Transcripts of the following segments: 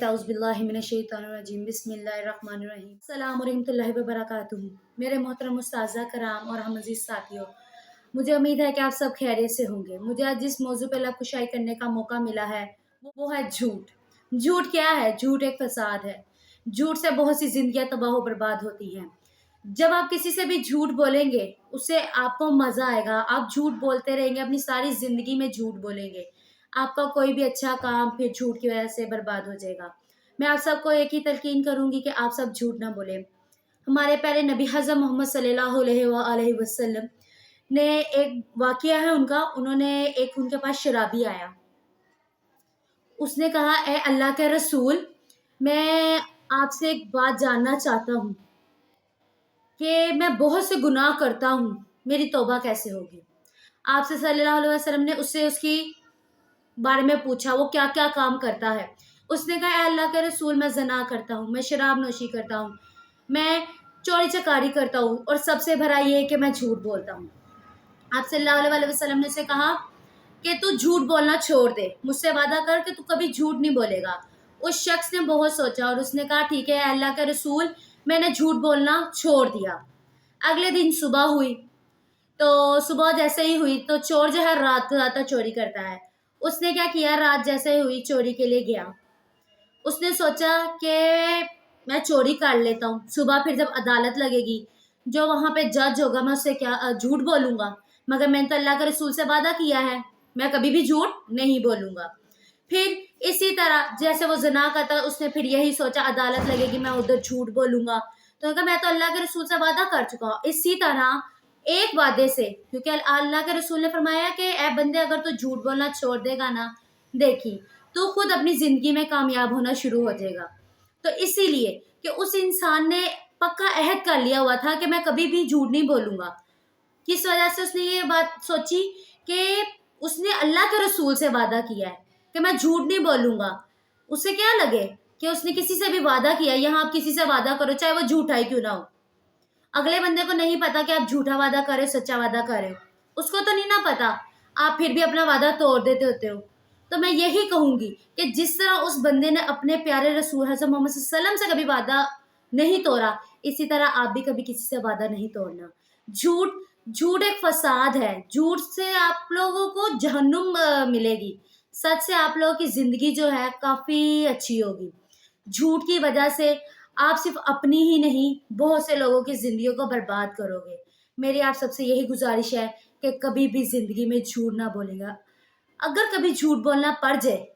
औज़ुबिल्लाहिमिनश्शैतानिर्रजीम बिस्मिल्लाहिर्रहमानिर्रहीम अस्सलाम वरहमतुल्लाहि वबरकातुहू। मेरे मोहतरम उस्ताज़ा कराम और हम अज़ीज़ साथियों, मुझे उम्मीद है कि आप सब खैरियत से होंगे। मुझे आज जिस मौजू पे लबकुशाई करने का मौका मिला है वो है झूठ। झूठ क्या है? झूठ एक फसाद है। झूठ से बहुत सी जिंदगियां तबाह बर्बाद होती हैं। जब आप किसी से भी झूठ बोलेंगे उससे आपको मजा आएगा। आप झूठ बोलते रहेंगे, अपनी सारी जिंदगी में झूठ बोलेंगे, आपका कोई भी अच्छा काम फिर झूठ की वजह से बर्बाद हो जाएगा। मैं आप सबको एक ही तलकीन करूंगी कि आप सब झूठ ना बोलें। हमारे प्यारे नबी हज़रत मोहम्मद सल्लल्लाहु अलैहि वसल्लम ने एक वाकया है उनका, उनके पास शराबी आया। उसने कहा, ए अल्लाह के रसूल, मैं आपसे एक बात जानना चाहता हूँ कि मैं बहुत से गुनाह करता हूँ, मेरी तौबा कैसे होगी। आपसे सल्लल्लाहु अलैहि वसल्लम ने उससे उसकी बारे में पूछा, वो क्या क्या काम करता है। उसने कहा, ए अल्लाह के रसूल, मैं ज़ना करता हूँ, मैं शराब नोशी करता हूँ, मैं चोरी चकारी करता हूँ, और सबसे बड़ा ये है कि मैं झूठ बोलता हूँ। आप सल्लल्लाहु अलैहि वसल्लम ने उसे कहा कि तू झूठ बोलना छोड़ दे, मुझसे वादा कर कि तू कभी झूठ नहीं बोलेगा। उस शख्स ने बहुत सोचा और उसने कहा, ठीक है अल्लाह के रसूल, मैंने झूठ बोलना छोड़ दिया। अगले दिन सुबह हुई, तो सुबह जैसे ही हुई तो चोर जो है रात को ज़्यादा चोरी करता है। उसने क्या किया, रात जैसे हुई चोरी के लिए गया। उसने सोचा कि मैं चोरी कर लेता हूँ, सुबह फिर जब अदालत लगेगी, जो वहाँ पे जज होगा, मैं उससे क्या झूठ बोलूँगा, मगर मैंने तो अल्लाह के रसूल से वादा किया है, मैं कभी भी झूठ नहीं बोलूँगा। फिर इसी तरह जैसे वो ज़ना करता, उसने फिर यही सोचा अदालत लगेगी, मैं उधर झूठ बोलूँगा, तो कहा मैं तो अल्लाह के रसूल से वादा कर चुका हूँ। इसी तरह एक वादे से, क्योंकि अल्लाह के रसूल ने फरमाया कि ए बंदे, अगर तू झूठ बोलना छोड़ देगा ना, देखी तू खुद अपनी जिंदगी में कामयाब होना शुरू हो जाएगा। तो इसीलिए कि उस इंसान ने पक्का अहद कर लिया हुआ था कि मैं कभी भी झूठ नहीं बोलूंगा। किस वजह से उसने ये बात सोची कि उसने अल्लाह के रसूल से वादा किया है कि मैं झूठ नहीं बोलूंगा। उसे क्या लगे कि उसने किसी से भी वादा किया। यहाँ आप किसी से वादा करो, चाहे वो झूठा ही क्यों ना हो, अगले बंदे को नहीं पता कि आप झूठा वादा करे सच्चा वादा करे, उसको तो नहीं ना पता, आप फिर भी अपना वादा तोड़ देते होते हो। तो मैं यही कहूंगी कि जिस तरह उस बंदे ने अपने प्यारे रसूल हज़रत मोहम्मद सल्लल्लाहु अलैहि वसल्लम से कभी वादा नहीं तोड़ा, इसी तरह आप भी कभी किसी से वादा नहीं तोड़ना। झूठ एक फसाद है। झूठ से आप लोगों को जहन्नुम मिलेगी, सच से आप लोगों की जिंदगी जो है काफी अच्छी होगी। झूठ की वजह से आप सिर्फ अपनी ही नहीं, बहुत से लोगों की जिंदगियों को बर्बाद करोगे। मेरी आप सबसे यही गुजारिश है कि कभी भी जिंदगी में झूठ ना बोलेगा। अगर कभी झूठ बोलना पड़ जाए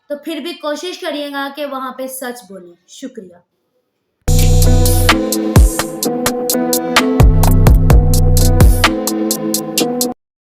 तो फिर भी कोशिश करिएगा कि वहां पे सच बोलें। शुक्रिया।